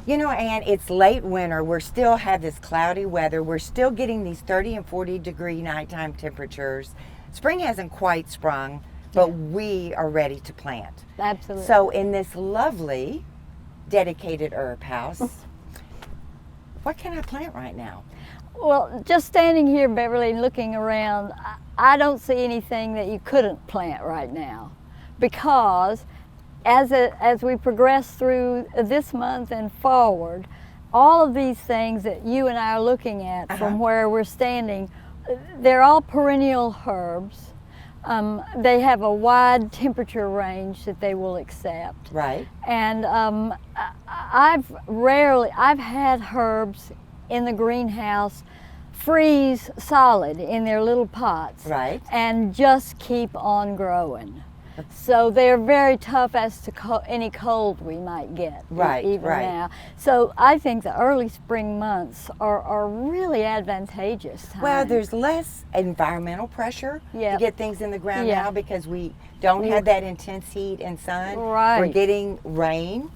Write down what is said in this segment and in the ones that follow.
You know, Ann, it's late winter. We're still have this cloudy weather. We're still getting these 30 and 40 degree nighttime temperatures. Spring hasn't quite sprung, but we are ready to plant. Absolutely. So in this lovely dedicated herb house, what can I plant right now? Well, just standing here, Beverly, and looking around, I don't see anything that you couldn't plant right now, because as we progress through this month and forward, all of these things that you and I are looking at from where we're standing, they're all perennial herbs. They have a wide temperature range that they will accept. Right. And I've had herbs in the greenhouse freeze solid in their little pots. Right. And just keep on growing. So they're very tough as to any cold we might get, even now. So I think the early spring months are really advantageous time. Well, there's less environmental pressure to get things in the ground now, because we don't have that intense heat and sun. Right. We're getting rain.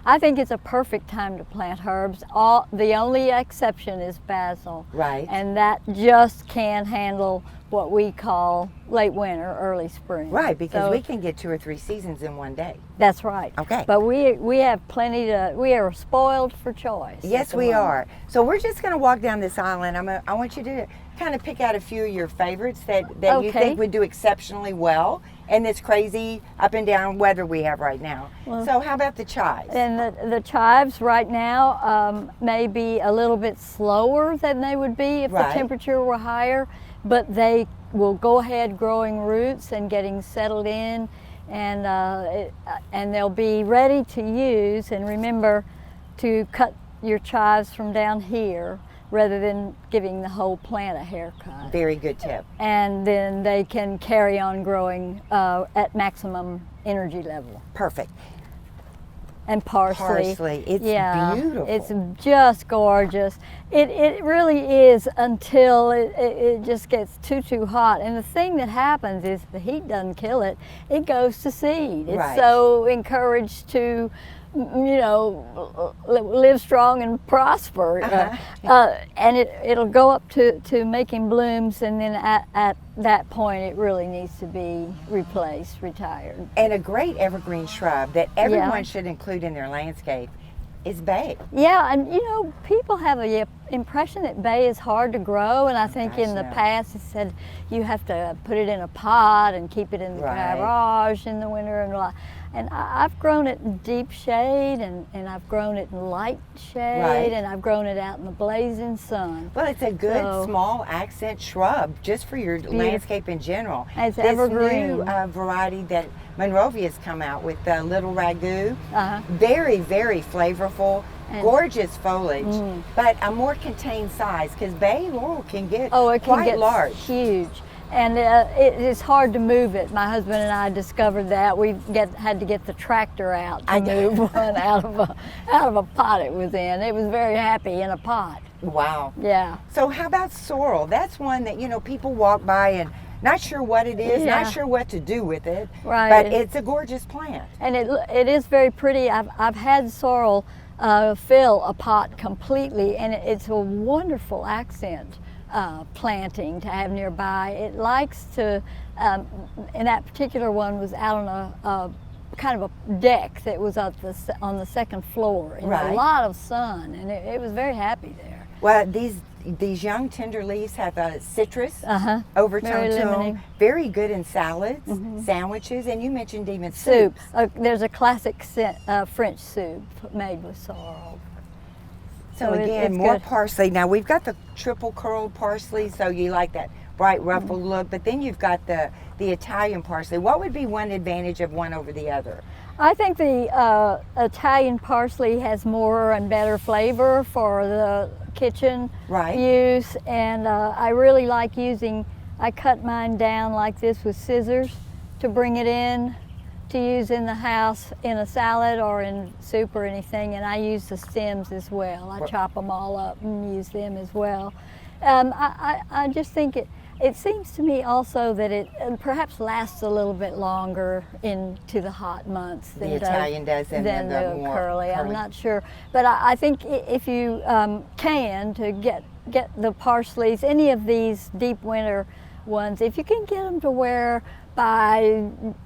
I think it's a perfect time to plant herbs. The only exception is basil. Right. And that just can't handle what we call late winter, early spring. Right, because we can get 2 or 3 seasons in one day. That's right. Okay. But we have plenty we are spoiled for choice. Yes, we are. So we're just going to walk down this aisle, and I want you to kind of pick out a few of your favorites that you think would do exceptionally well in this crazy up and down weather we have right now. Well, so how about the chives? And the chives right now may be a little bit slower than they would be if the temperature were higher, but they will go ahead growing roots and getting settled in, and they'll be ready to use. And remember to cut your chives from down here rather than giving the whole plant a haircut. Very good tip. And then they can carry on growing at maximum energy level. Perfect. And parsley. It's beautiful. It's just gorgeous. It really is, until it just gets too hot. And the thing that happens is the heat doesn't kill it. It goes to seed. It's so encouraged to, live strong and prosper. And it'll go up to making blooms, and then at that point it really needs to be replaced, retired. And a great evergreen shrub that everyone should include in their landscape is bay. Yeah, and people have the impression that bay is hard to grow, and I think in the past it said you have to put it in a pot and keep it in the garage in the winter, and I've grown it in deep shade, and I've grown it in light shade, and I've grown it out in the blazing sun. Well, it's a good small accent shrub just for your landscape in general. It's this evergreen. New variety that Monrovia's come out with, the little ragu, very, very flavorful, gorgeous foliage, but a more contained size, because bay laurel can get quite large. Huge. And it's hard to move it. My husband and I discovered that. We had to get the tractor out to move one out of a pot it was in. It was very happy in a pot. Wow. Yeah. So how about sorrel? That's one that, people walk by and not sure what it is, not sure what to do with it, but it's a gorgeous plant. And it is very pretty. I've had sorrel fill a pot completely, and it's a wonderful accent planting to have nearby. It likes to, and that particular one was out on a kind of a deck that was on the second floor in a lot of sun, and it was very happy there. Well, these young tender leaves have a citrus overtone to them. Very good in salads, sandwiches, and you mentioned even soups. There's a classic French soup made with sorrel. So again, more parsley. Now we've got the triple curled parsley, so you like that bright ruffled look, but then you've got the Italian parsley. What would be one advantage of one over the other? I think the Italian parsley has more and better flavor for the kitchen use, and I really like I cut mine down like this with scissors to bring it in to use in the house in a salad or in soup or anything, and I use the stems as well. I chop them all up and use them as well. I just think It seems to me also that it perhaps lasts a little bit longer into the hot months than the Italian does, and than then the more curly. I'm not sure, but I think if you can to get the parsleys, any of these deep winter ones, if you can get them to where by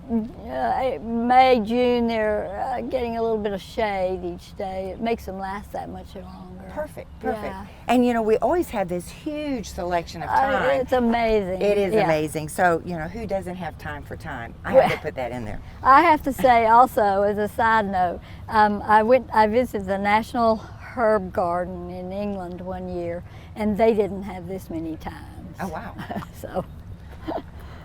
May, June, they're getting a little bit of shade each day, it makes them last that much longer. Perfect. Yeah. And you know, we always have this huge selection of time. It's amazing. It is amazing. So, you know, who doesn't have time for time? I have to put that in there. I have to say also, as a side note, I visited the National Herb Garden in England one year, and they didn't have this many times. Oh, wow.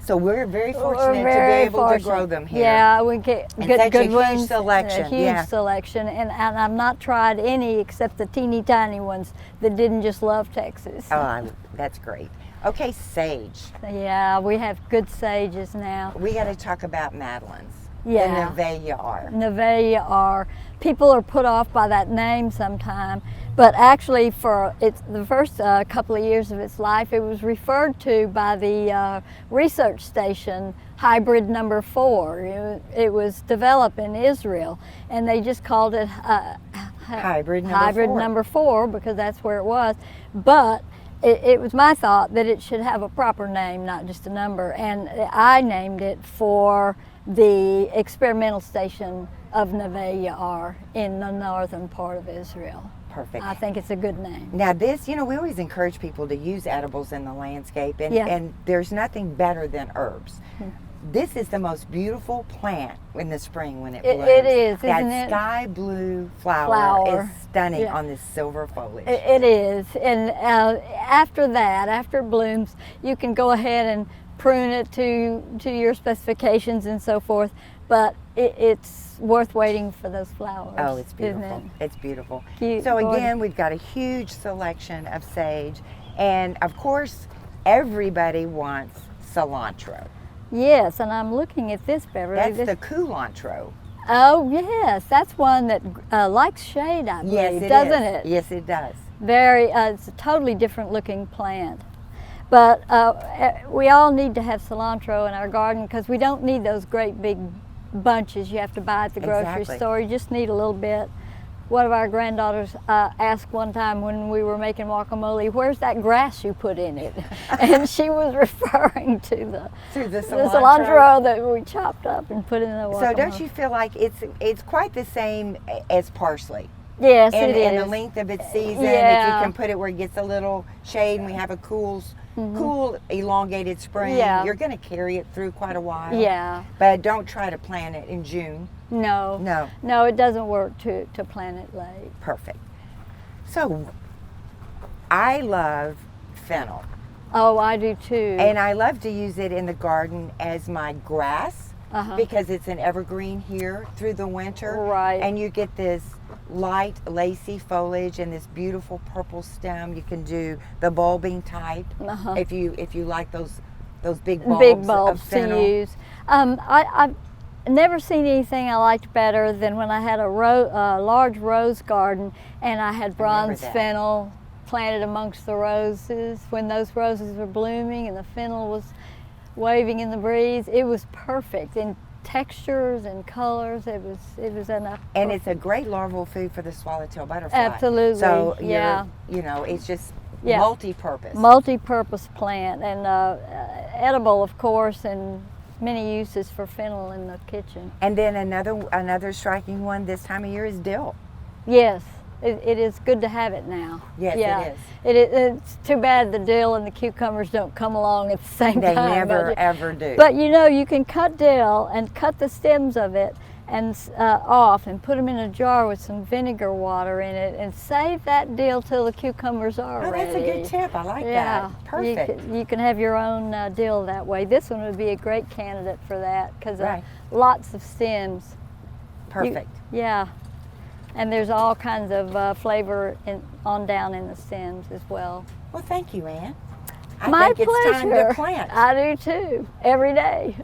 So we're very fortunate to be able to grow them here. Yeah, we get good ones. Selection. A huge selection, and I've not tried any except the teeny tiny ones that didn't just love Texas. Oh, that's great. Okay, sage. Yeah, we have good sages now. We got to talk about Madeline's. Yeah. The Nevaeh are. Nevaeh are. People are put off by that name sometime, but actually for the first couple of years of its life, it was referred to by the research station hybrid number 4. It was developed in Israel, and they just called it hybrid number 4 because that's where it was. But it was my thought that it should have a proper name, not just a number, and I named it for the experimental station of Nevaeh in the northern part of Israel. Perfect. I think it's a good name. Now this, you know, we always encourage people to use edibles in the landscape, and there's nothing better than herbs. This is the most beautiful plant in the spring when it blooms. It is, that isn't it? Sky blue flower is stunning on this silver foliage. It is, and after that, after it blooms, you can go ahead and prune it to your specifications and so forth, but it's worth waiting for those flowers. Oh, it's beautiful. Isn't it? It's beautiful. Cute, so gorgeous. again, we've got a huge selection of sage, and of course, everybody wants cilantro. Yes, and I'm looking at this, Beverly. That's the culantro. Oh, yes, that's one that likes shade, I believe, doesn't it? Yes, it does. It's a totally different looking plant. But we all need to have cilantro in our garden because we don't need those great big bunches you have to buy at the grocery store. You just need a little bit. One of our granddaughters asked one time when we were making guacamole, "Where's that grass you put in it?" And she was referring to the cilantro that we chopped up and put in the guacamole. So don't you feel like it's quite the same as parsley? Yes, it is. And the length of its season, if you can put it where it gets a little shade and we have a cool, elongated spring, you're going to carry it through quite a while. Yeah. But don't try to plant it in June. No, it doesn't work to plant it late. Perfect. So, I love fennel. Oh, I do too. And I love to use it in the garden as my grass because it's an evergreen here through the winter. Right. And you get this light lacy foliage and this beautiful purple stem. You can do the bulbing type if you like those big bulbs of fennel. To use. I've never seen anything I liked better than when I had a large rose garden and I had bronze fennel planted amongst the roses. When those roses were blooming and the fennel was waving in the breeze, it was perfect in textures and colors. It was enough. And it's a great larval food for the swallowtail butterfly. Absolutely. So it's just multi-purpose. Multi-purpose plant and edible, of course, and many uses for fennel in the kitchen. And then another striking one this time of year is dill. Yes. It is good to have it now. Yes, it is. It's too bad the dill and the cucumbers don't come along at the same time. They never, ever do. But you know, you can cut dill and cut the stems of it and off and put them in a jar with some vinegar water in it and save that dill till the cucumbers are ready. That's a good tip. I like that. Perfect. You can have your own dill that way. This one would be a great candidate for that because lots of stems. Perfect. And there's all kinds of flavor on down in the stems as well. Well, thank you, Ann. My think pleasure. It's time to plant. I do too, every day.